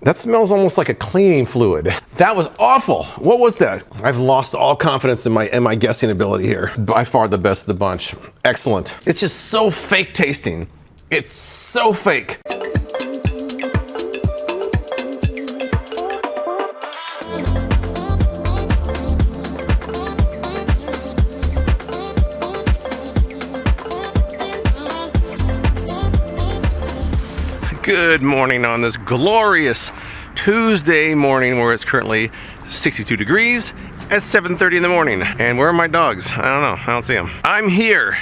That smells almost like a cleaning fluid. That was awful. What was that? I've lost all confidence in my guessing ability here. By far the best of the bunch. Excellent. It's just so fake tasting. It's so fake. Good morning on this glorious Tuesday morning where it's currently 62 degrees at 7:30 in the morning. And where are my dogs? I don't know. I don't see them. I'm here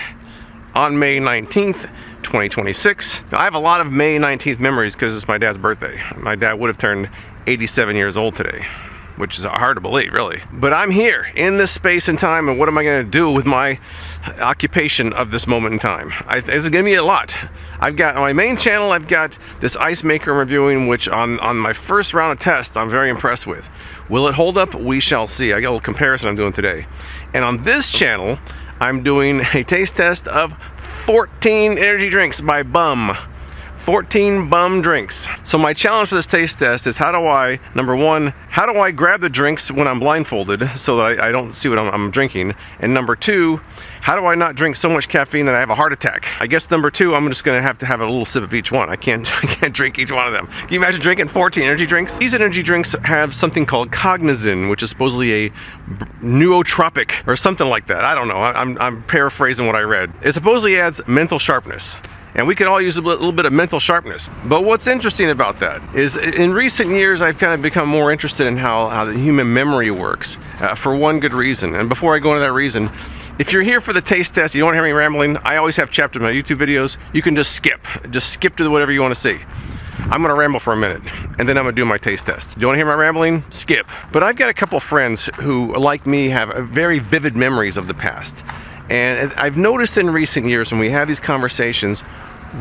on May 19th, 2026. Now, I have a lot of May 19th memories because it's my dad's birthday. My dad would have turned 87 years old today, which is hard to believe, really. But I'm here in this space and time, and what am I going to do with my occupation of this moment in time? It's going to be a lot. I've got on my main channel, I've got this ice maker I'm reviewing, which on my first round of tests, I'm very impressed with. Will it hold up? We shall see. I got a little comparison I'm doing today. And on this channel, I'm doing a taste test of 14 energy drinks by Bum. 14 bum drinks. So my challenge for this taste test is number one, how do I grab the drinks when I'm blindfolded so that I don't see what I'm drinking? And number two, how do I not drink so much caffeine that I have a heart attack? I guess number two, I'm just gonna have to have a little sip of each one. I can't drink each one of them. Can you imagine drinking 14 energy drinks? These energy drinks have something called cognizin, which is supposedly a nootropic or something like that. I don't know, I'm paraphrasing what I read. It supposedly adds mental sharpness. And we could all use a little bit of mental sharpness. But what's interesting about that is in recent years, I've kind of become more interested in how the human memory works for one good reason. And before I go into that reason, if you're here for the taste test, you don't want to hear me rambling, I always have chapters in my YouTube videos. You can just skip to whatever you want to see. I'm gonna ramble for a minute, and then I'm gonna do my taste test. Do you wanna hear my rambling? Skip. But I've got a couple friends who, like me, have very vivid memories of the past. And I've noticed in recent years when we have these conversations,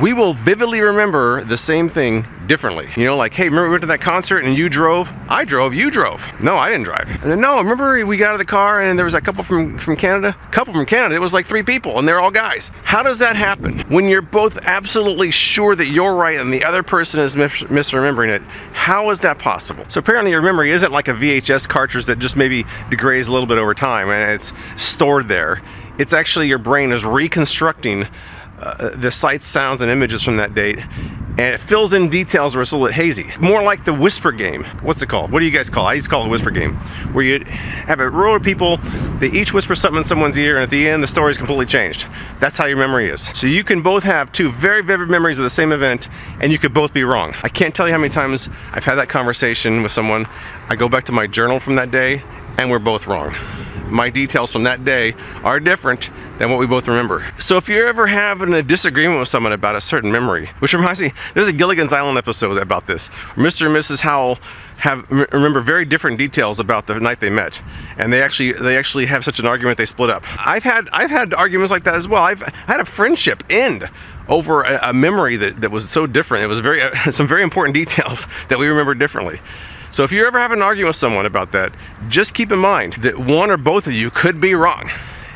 we will vividly remember the same thing differently. You know, like, hey, remember we went to that concert and you drove? I drove, you drove. No, I didn't drive. And then, no, remember we got out of the car and there was a couple from Canada? A couple from Canada, it was like 3 people and they're all guys. How does that happen? When you're both absolutely sure that you're right and the other person is misremembering it, how is that possible? So apparently your memory isn't like a VHS cartridge that just maybe degrades a little bit over time and it's stored there. It's actually your brain is reconstructing the sights, sounds, and images from that date, and it fills in details where it's a little bit hazy. More like the whisper game. What's it called? What do you guys call it? I used to call it a whisper game, where you have a row of people, they each whisper something in someone's ear, and at the end, the story's completely changed. That's how your memory is. So you can both have 2 very vivid memories of the same event, and you could both be wrong. I can't tell you how many times I've had that conversation with someone. I go back to my journal from that day, and we're both wrong. My details from that day are different than what we both remember. So if you're ever having a disagreement with someone about a certain memory, which reminds me, there's a Gilligan's Island episode about this. Mr. and Mrs. Howell remember very different details about the night they met, and they actually have such an argument they split up. I've had arguments like that as well. I've had a friendship end over a memory that was so different. It was some very important details that we remember differently. So if you're ever having an argument with someone about that, just keep in mind that one or both of you could be wrong.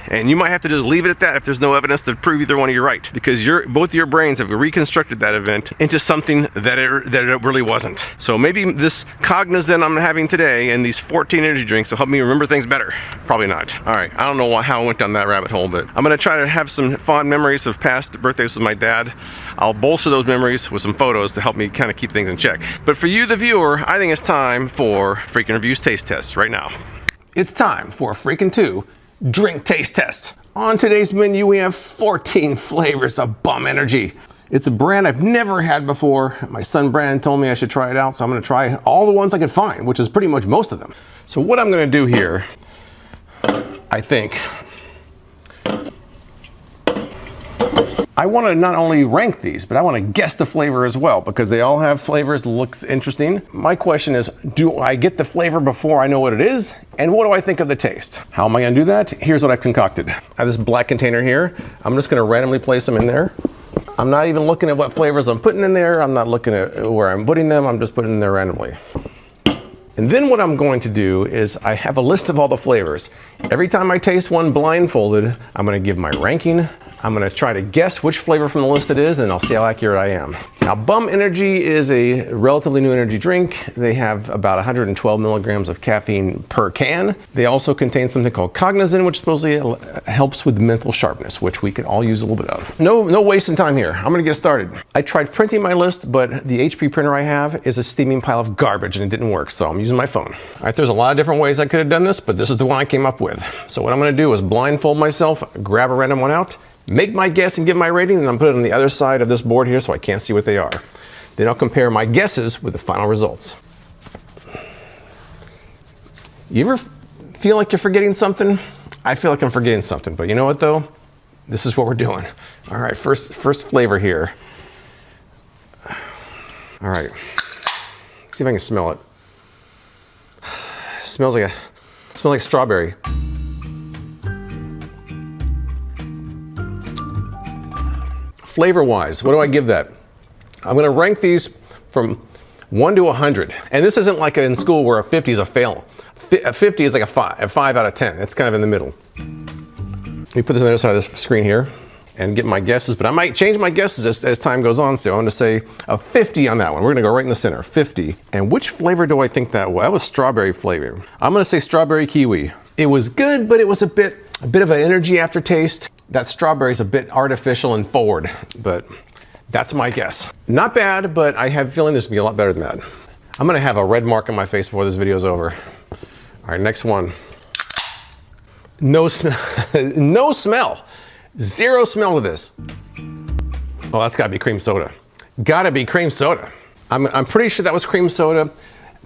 And you might have to just leave it at that if there's no evidence to prove either one of you right. Because both your brains have reconstructed that event into something that it really wasn't. So maybe this cognizant I'm having today and these 14 energy drinks will help me remember things better. Probably not. All right, I don't know how I went down that rabbit hole, but I'm gonna try to have some fond memories of past birthdays with my dad. I'll bolster those memories with some photos to help me kind of keep things in check. But for you, the viewer, I think it's time for Freakin' Reviews Taste Test right now. It's time for Freakin' 2 Drink Taste Test. On today's menu, we have 14 flavors of Bum Energy. It's a brand I've never had before. My son Brandon told me I should try it out, so I'm gonna try all the ones I could find, which is pretty much most of them. So what I'm gonna do here, I think, I want to not only rank these, but I want to guess the flavor as well, because they all have flavors that looks interesting. My question is, do I get the flavor before I know what it is? And what do I think of the taste? How am I going to do that? Here's what I've concocted. I have this black container here. I'm just going to randomly place them in there. I'm not even looking at what flavors I'm putting in there. I'm not looking at where I'm putting them. I'm just putting them there randomly. And then what I'm going to do is I have a list of all the flavors. Every time I taste one blindfolded, I'm going to give my ranking I'm gonna try to guess which flavor from the list it is, and I'll see how accurate I am. Now, Bum Energy is a relatively new energy drink. They have about 112 milligrams of caffeine per can. They also contain something called cognizin, which supposedly helps with mental sharpness, which we could all use a little bit of. No wasting time here. I'm gonna get started. I tried printing my list, but the HP printer I have is a steaming pile of garbage and it didn't work, so I'm using my phone. All right, there's a lot of different ways I could have done this, but this is the one I came up with. So what I'm gonna do is blindfold myself, grab a random one out, make my guess and give my rating, and I'm put it on the other side of this board here so I can't see what they are. Then I'll compare my guesses with the final results. You ever feel like you're forgetting something? I feel like I'm forgetting something, but you know what though? This is what we're doing. All right, first flavor here. All right, see if I can smell it. Smells like strawberry. Flavor-wise, what do I give that? I'm gonna rank these from 1 to 100. And this isn't like in school where a 50 is a fail. A 50 is like a 5 out of 10. It's kind of in the middle. Let me put this on the other side of this screen here and get my guesses, but I might change my guesses as time goes on. So I'm gonna say a 50 on that one. We're gonna go right in the center, 50. And which flavor do I think that was? That was strawberry flavor. I'm gonna say strawberry kiwi. It was good, but it was a bit of an energy aftertaste. That strawberry is a bit artificial and forward, but that's my guess. Not bad, but I have a feeling this will be a lot better than that. I'm gonna have a red mark on my face before this video is over. All right, next one. No smell, no smell. Zero smell to this. Oh, that's gotta be cream soda. Gotta be cream soda. I'm pretty sure that was cream soda.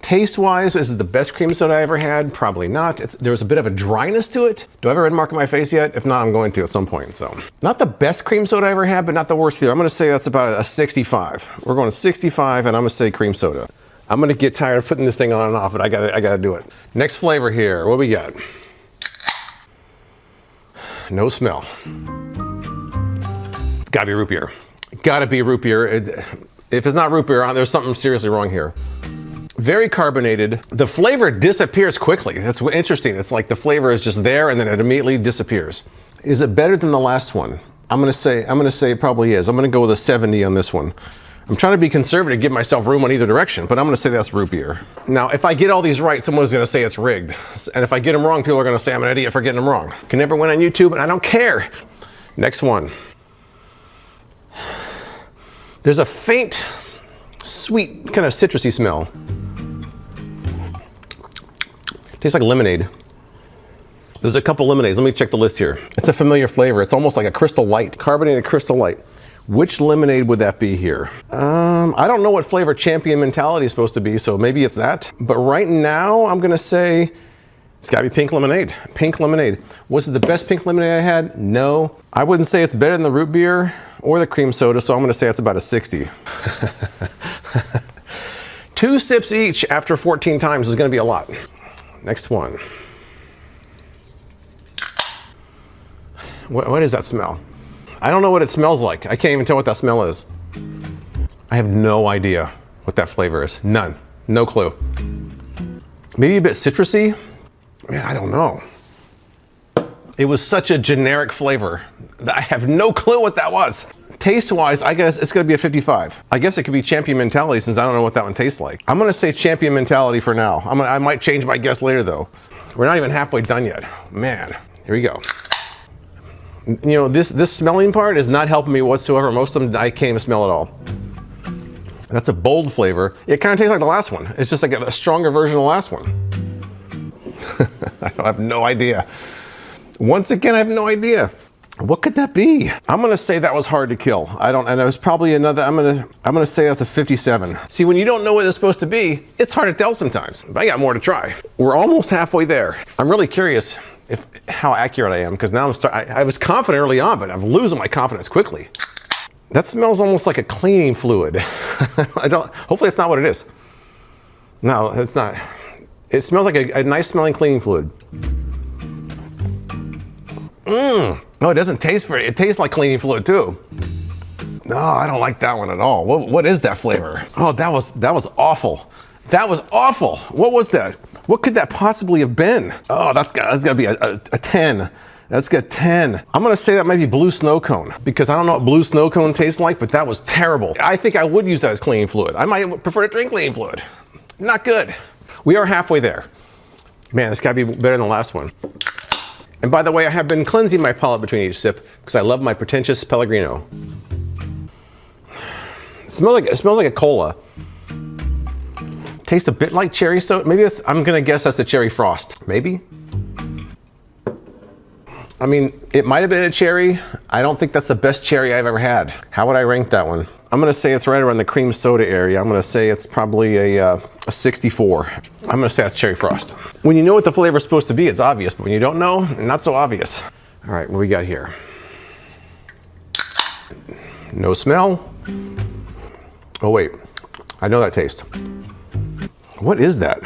Taste-wise, is it the best cream soda I ever had? Probably not. There was a bit of a dryness to it. Do I have a red mark on my face yet? If not, I'm going to at some point, so. Not the best cream soda I ever had, but not the worst either. I'm gonna say that's about a 65. We're going to 65, and I'm gonna say cream soda. I'm gonna get tired of putting this thing on and off, but I gotta do it. Next flavor here, what we got? No smell. Gotta be root beer. Gotta be root beer. If it's not root beer, there's something seriously wrong here. Very carbonated. The flavor disappears quickly. That's interesting. It's like the flavor is just there and then it immediately disappears. Is it better than the last one? I'm gonna say it probably is. I'm gonna go with a 70 on this one. I'm trying to be conservative, give myself room on either direction, but I'm gonna say that's root beer. Now, if I get all these right, someone's gonna say it's rigged. And if I get them wrong, people are gonna say I'm an idiot for getting them wrong. Can never win on YouTube, and I don't care. Next one. There's a faint, sweet, kind of citrusy smell. Tastes like lemonade. There's a couple lemonades. Let me check the list here. It's a familiar flavor. It's almost like a Crystal Light, carbonated Crystal Light. Which lemonade would that be here? I don't know what flavor Champion Mentality is supposed to be, so maybe it's that. But right now, I'm gonna say it's gotta be pink lemonade. Pink lemonade. Was it the best pink lemonade I had? No. I wouldn't say it's better than the root beer or the cream soda, so I'm gonna say it's about a 60. 2 sips each after 14 times is gonna be a lot. Next one. What is that smell? I don't know what it smells like. I can't even tell what that smell is. I have no idea what that flavor is. None. No clue. Maybe a bit citrusy? Man, I don't know. It was such a generic flavor that I have no clue what that was. Taste-wise, I guess it's gonna be a 55. I guess it could be Champion Mentality since I don't know what that one tastes like. I'm gonna say Champion Mentality for now. I might change my guess later though. We're not even halfway done yet. Man, here we go. You know, this smelling part is not helping me whatsoever. Most of them, I can't even smell at all. That's a bold flavor. It kind of tastes like the last one. It's just like a stronger version of the last one. I have no idea. Once again, I have no idea. What could that be? I'm gonna say that was hard to kill. And it was probably another, I'm gonna say that's a 57. See, when you don't know what it's supposed to be, it's hard to tell sometimes, but I got more to try. We're almost halfway there. I'm really curious how accurate I am, because now I was confident early on, but I'm losing my confidence quickly. That smells almost like a cleaning fluid. Hopefully it's not what it is. No, it's not. It smells like a nice smelling cleaning fluid. No, it doesn't taste very, it tastes like cleaning fluid too. No, I don't like that one at all. What is that flavor? Oh, that was awful. That was awful. What was that? What could that possibly have been? Oh, that's gotta be a 10. Let's get 10. I'm gonna say that might be blue snow cone because I don't know what blue snow cone tastes like, but that was terrible. I think I would use that as cleaning fluid. I might prefer to drink cleaning fluid. Not good. We are halfway there. Man, this gotta be better than the last one. And by the way, I have been cleansing my palate between each sip because I love my pretentious Pellegrino. It smells like a cola. Tastes a bit like cherry soda. Maybe that's, I'm gonna guess that's a cherry frost. Maybe? I mean, it might have been a cherry. I don't think that's the best cherry I've ever had. How would I rank that one? I'm gonna say it's right around the cream soda area. I'm gonna say it's probably a 64. I'm gonna say that's cherry frost. When you know what the flavor is supposed to be, it's obvious, but when you don't know, not so obvious. All right, what we got here? No smell. Oh wait, I know that taste. What is that?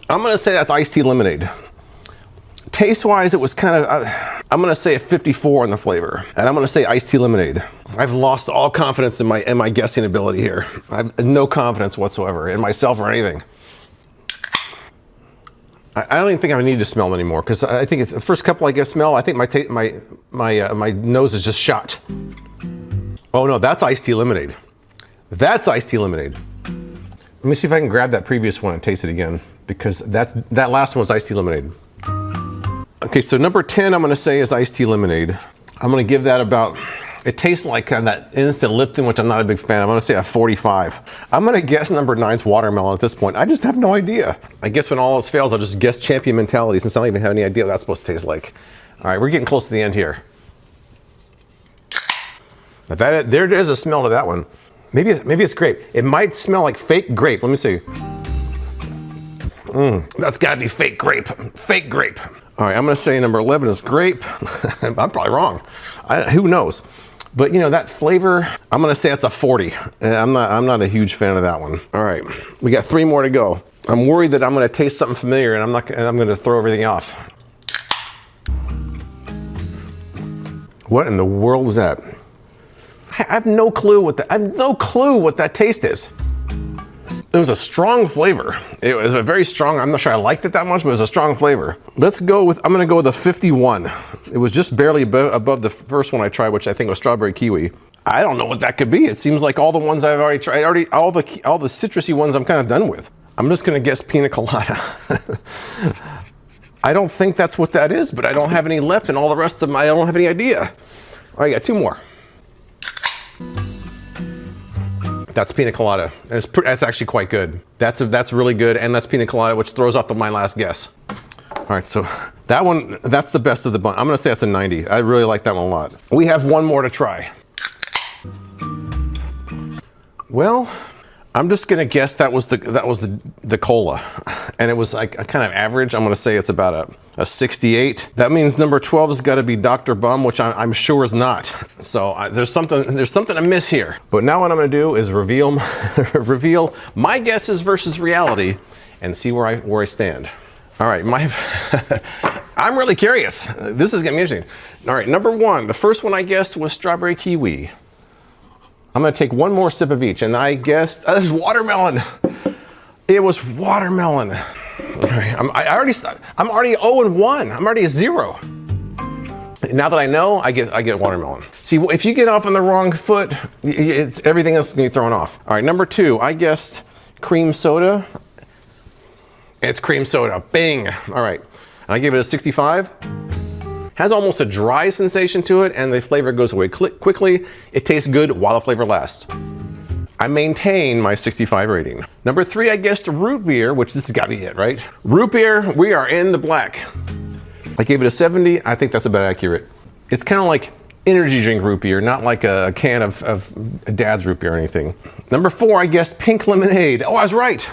I'm gonna say that's iced tea lemonade. Taste-wise, it was kind of, I'm gonna say a 54 on the flavor, and I'm gonna say iced tea lemonade. I've lost all confidence in my guessing ability here. I have no confidence whatsoever in myself or anything. I don't even think I need to smell anymore because I think it's the first couple I guess smell. I think my nose is just shot. Oh no, that's iced tea lemonade. That's iced tea lemonade. Let me see if I can grab that previous one and taste it again because that last one was iced tea lemonade. Okay, so number 10 I'm gonna say is iced tea lemonade. I'm gonna give that about, it tastes like kind of that instant Lipton, which I'm not a big fan of. I'm gonna say a 45. I'm gonna guess number 9's watermelon at this point. I just have no idea. I guess when all else fails, I'll just guess champion mentality since I don't even have any idea what that's supposed to taste like. All right, we're getting close to the end here. But there is a smell to that one. Maybe it's grape. It might smell like fake grape. Let me see. That's gotta be fake grape. Fake grape. All right, I'm gonna say number 11 is grape. I'm probably wrong. Who knows? But you know, that flavor, I'm gonna say it's a 40. I'm not a huge fan of that one. All right, we got 3 more to go. I'm worried that I'm gonna taste something familiar and I'm gonna throw everything off. What in the world is that? I have no clue what that taste is. It was a strong flavor. It was a very strong, I'm not sure I liked it that much, but it was a strong flavor. I'm gonna go with a 51. It was just barely above the first one I tried, which I think was strawberry kiwi. I don't know what that could be. It seems like all the ones I've already tried, all the citrusy ones I'm kind of done with. I'm just gonna guess Pina Colada. I don't think that's what that is, but I don't have any left and all the rest of them, I don't have any idea. All right, I got 2 more. That's Pina Colada. That's actually quite good. That's really good, and that's Pina Colada, which throws off my last guess. All right, so that one, that's the best of the bunch. I'm gonna say that's a 90. I really like that one a lot. We have 1 more to try. Well, I'm just gonna guess that was the cola, and it was like a kind of average. I'm gonna say it's about a 68. That means number 12 has got to be Dr. Bum, which I'm sure is not. So there's something amiss here. But now what I'm gonna do is reveal my guesses versus reality, and see where I stand. All right, I'm really curious. This is gonna be interesting. All right, number 1, the first one I guessed was strawberry kiwi. I'm gonna take 1 more sip of each, and I guessed it was watermelon. It was watermelon. All right, I'm already 0-1. I'm already a 0. Now that I know, I get watermelon. See, if you get off on the wrong foot, everything else is gonna be thrown off. All right, number 2, I guessed cream soda. It's cream soda. Bing. All right, and I give it a 65. Has almost a dry sensation to it, and the flavor goes away quickly. It tastes good while the flavor lasts. I maintain my 65 rating. Number 3, I guessed root beer, which this has got to be it, right? Root beer, we are in the black. I gave it a 70. I think that's about accurate. It's kind of like energy drink root beer, not like a can of Dad's root beer or anything. Number 4, I guessed pink lemonade. Oh, I was right.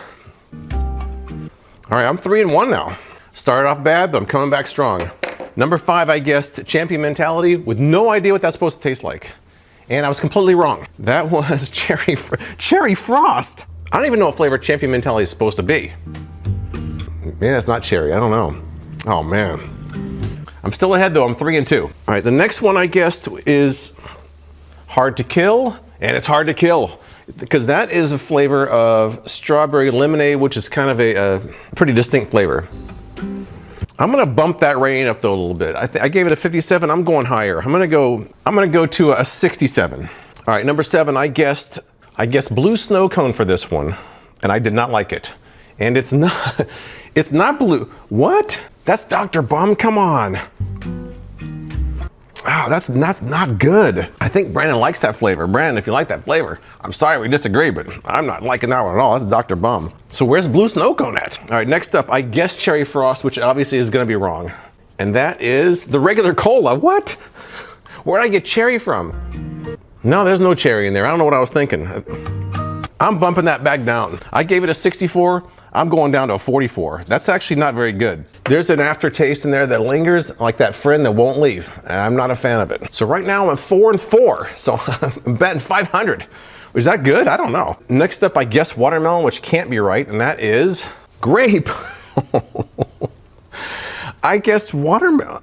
All right, I'm 3-1 now. Started off bad, but I'm coming back strong. Number 5, I guessed champion mentality with no idea what that's supposed to taste like. And I was completely wrong. That was cherry frost. I don't even know what flavor champion mentality is supposed to be. Yeah, it's not cherry, I don't know. Oh man. I'm still ahead though, I'm 3-2. All right, the next one I guessed is hard to kill, and it's hard to kill because that is a flavor of strawberry lemonade, which is kind of a pretty distinct flavor. I'm gonna bump that rating up though a little bit. I gave it a 57. I'm going higher. I'm gonna go to a 67. All right, number 7. I guessed blue snow cone for this one, and I did not like it. And it's not blue. What? That's Dr. Bum. Come on. Oh, that's not good. I think Brandon likes that flavor. Brandon, if you like that flavor, I'm sorry we disagree, but I'm not liking that one at all. That's Dr. Bum. So where's blue snow cone at? All right, next up, I guess cherry frost, which obviously is gonna be wrong. And that is the regular cola. What? Where'd I get cherry from? No, there's no cherry in there. I don't know what I was thinking. I'm bumping that back down. I gave it a 64. I'm going down to a 44. That's actually not very good. There's an aftertaste in there that lingers like that friend that won't leave. And I'm not a fan of it. So right now I'm 4 and 4. So I'm betting 500. Is that good? I don't know. Next up, I guess watermelon, which can't be right. And that is grape. I guess watermelon.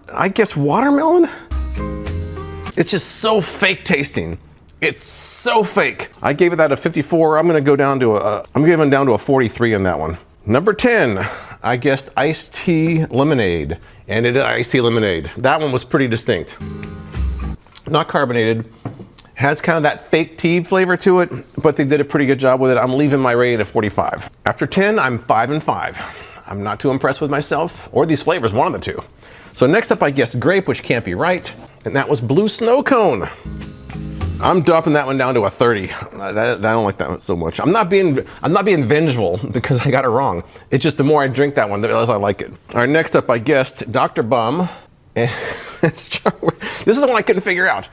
It's just so fake tasting. It's so fake. I gave it that a 54. I'm giving down to a 43 on that one. Number 10, I guessed iced tea lemonade, and it is iced tea lemonade. That one was pretty distinct. Not carbonated, has kind of that fake tea flavor to it, but they did a pretty good job with it. I'm leaving my rating at 45. After 10, I'm 5 and 5. I'm not too impressed with myself or these flavors, one of the two. So next up, I guessed grape, which can't be right, and that was blue snow cone. I'm dropping that one down to a 30. I don't like that one so much. I'm not being vengeful because I got it wrong. It's just the more I drink that one, the less I like it. All right, next up, I guessed Dr. Bum. And this is the one I couldn't figure out.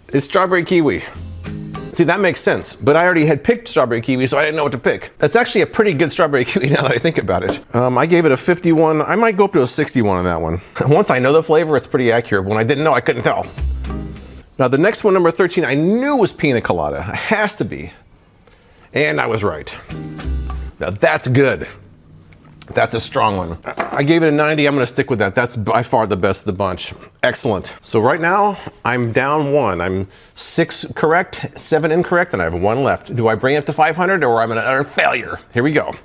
It's strawberry kiwi. See, that makes sense, but I already had picked strawberry kiwi, so I didn't know what to pick. That's actually a pretty good strawberry kiwi now that I think about it. I gave it a 51. I might go up to a 61 on that one. Once I know the flavor, it's pretty accurate. When I didn't know, I couldn't tell. Now the next one, number 13, I knew was Pina Colada. It has to be. And I was right. Now that's good. That's a strong one. I gave it a 90, I'm gonna stick with that. That's by far the best of the bunch. Excellent. So right now, I'm down 1. I'm 6 correct, 7 incorrect, and I have 1 left. Do I bring it up to 500 or I'm an utter failure? Here we go.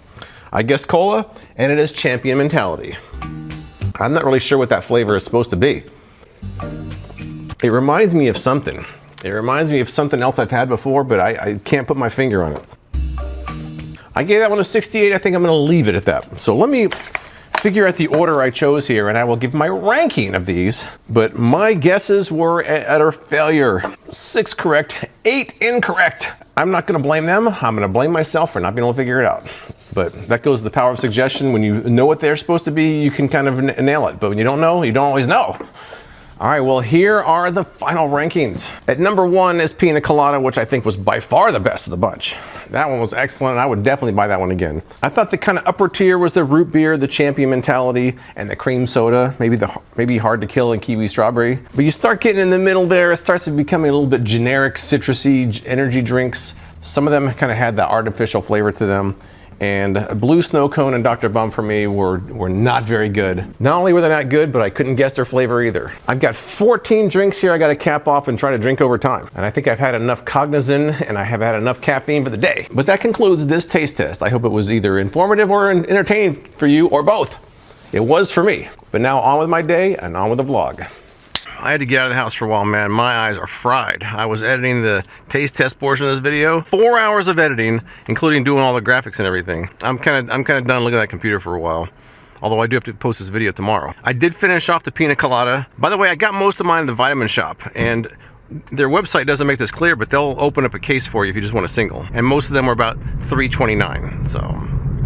I guess cola, and it is champion mentality. I'm not really sure what that flavor is supposed to be. It reminds me of something. It reminds me of something else I've had before, but I can't put my finger on it. I gave that one a 68. I think I'm gonna leave it at that. So let me figure out the order I chose here, and I will give my ranking of these. But my guesses were utter failure. 6 correct, 8 incorrect. I'm not gonna blame them. I'm gonna blame myself for not being able to figure it out. But that goes to the power of suggestion. When you know what they're supposed to be, you can kind of nail it. But when you don't know, you don't always know. All right, well, here are the final rankings. At number 1 is Pina Colada, which I think was by far the best of the bunch. That one was excellent. I would definitely buy that one again. I thought the kind of upper tier was the root beer, the champion mentality, and the cream soda, maybe hard to kill and kiwi strawberry. But you start getting in the middle there, it starts to becoming a little bit generic, citrusy energy drinks. Some of them kind of had that artificial flavor to them. And blue snow cone and Dr. Bum for me were not very good. Not only were they not good, but I couldn't guess their flavor either. I've got 14 drinks here I got to cap off and try to drink over time. And I think I've had enough cognizin and I have had enough caffeine for the day. But that concludes this taste test. I hope it was either informative or entertaining for you or both. It was for me. But now on with my day and on with the vlog. I had to get out of the house for a while, man. My eyes are fried. I was editing the taste test portion of this video. 4 hours of editing, including doing all the graphics and everything. I'm kind of done looking at that computer for a while. Although I do have to post this video tomorrow. I did finish off the Pina Colada. By the way, I got most of mine in the Vitamin Shop, and their website doesn't make this clear, but they'll open up a case for you if you just want a single. And most of them were about $3.29. So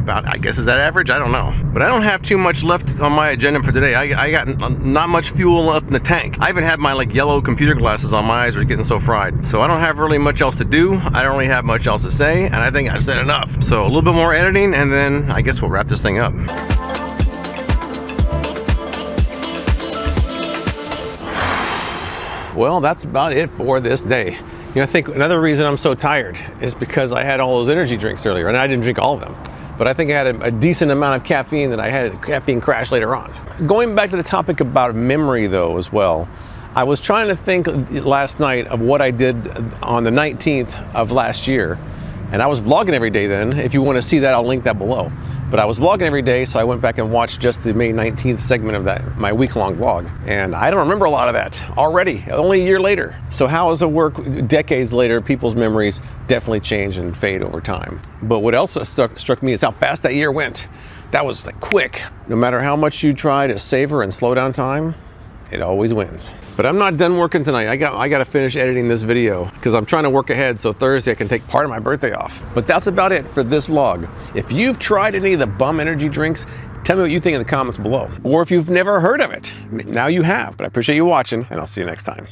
about, I guess, is that average? I don't know. But I don't have too much left on my agenda for today. I got not much fuel left in the tank. I even had my yellow computer glasses on. My eyes are getting so fried. So I don't have really much else to do. I don't really have much else to say, and I think I've said enough. So a little bit more editing, and then I guess we'll wrap this thing up. Well, that's about it for this day. You know, I think another reason I'm so tired is because I had all those energy drinks earlier, and I didn't drink all of them. But I think I had a decent amount of caffeine that I had a caffeine crash later on. Going back to the topic about memory though as well, I was trying to think last night of what I did on the 19th of last year. And I was vlogging every day then. If you want to see that, I'll link that below. But I was vlogging every day, so I went back and watched just the May 19th segment of that, my week-long vlog. And I don't remember a lot of that already, only a year later. So how does it work? Decades later, people's memories definitely change and fade over time. But what else struck me is how fast that year went. That was like quick. No matter how much you try to savor and slow down time, it always wins. But I'm not done working tonight. I got to finish editing this video because I'm trying to work ahead so Thursday I can take part of my birthday off. But that's about it for this vlog. If you've tried any of the bum energy drinks, tell me what you think in the comments below. Or if you've never heard of it, now you have. But I appreciate you watching, and I'll see you next time.